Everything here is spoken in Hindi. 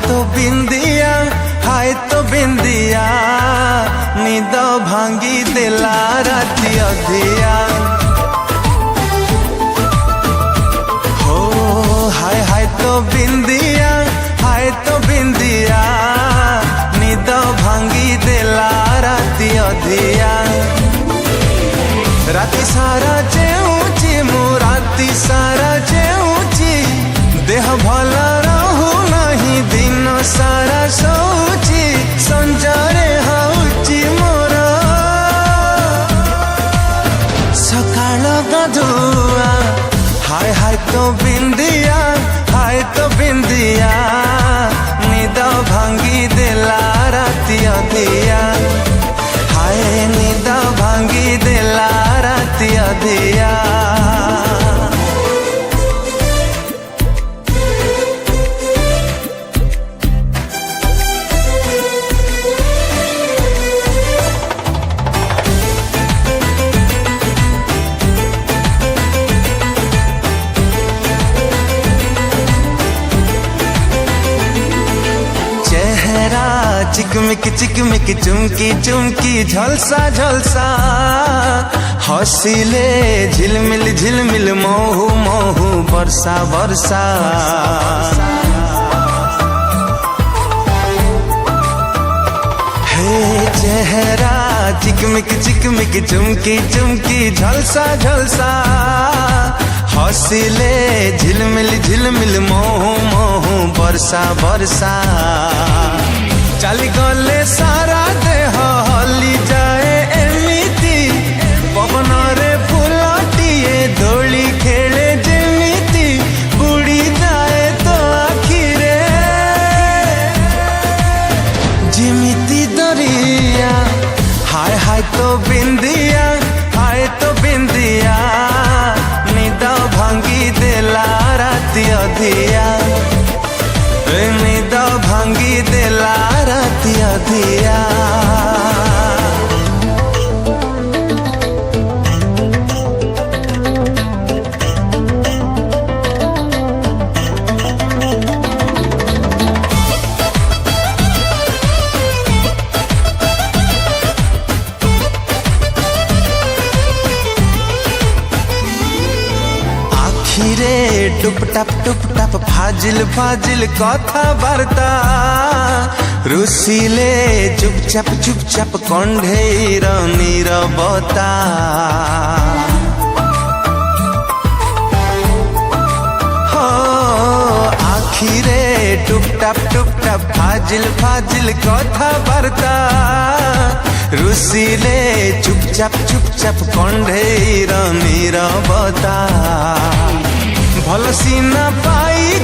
तो बिंदिया हाय तो बिंदिया निद भांगी देला राती अधिया। हो हाय हाय तो बिंदिया हाय तो बिंदिया निद भांगी देला राती अधिया। राती सारा जेऊची मु राती सारा जेऊची देह भला रहू नहीं दिन सारा सोची संजरे हाउची मोर सकाळ गधुआ। हाय हाय तो बिंदिया हाय तो बिंदिया निद भांगी देला राती अधिया। हाय निद भांगी देला राती अधिया। चिकमिक चिकमिक चुमकी चुमकी झलसा झलसा हसीले झिलमिल झिलमिल मोहू मोहू बरसा बरसा। हे चेहरा चिकमिक चिकमिक चुमकी चुमकी झलसा झलसा हसीले झिलमिल झिलमिल मोहू मोहू बरसा बरसा। चली गले सारा देह हली जाए एमिति पवन रे फुलटिए दोली खेले जेमिति बुड़ी जाए तो आखिरे जिमिति दरिया। हाय हाय तो बिंदिया हाय तो बिंदिया निद भांगी देला राती अधिया। निद भांगी देला राती अधिया। आखिरे टुप टप फाजिल फाजिल कथा बार्ता रुसिले चुप चाप कंढेर नीरबता। हो आखिरे टुप टप फाजिल फाजिल कथा बार्ता रुसिले चुप चाप कंढेर नीरबता। भल सीना पाई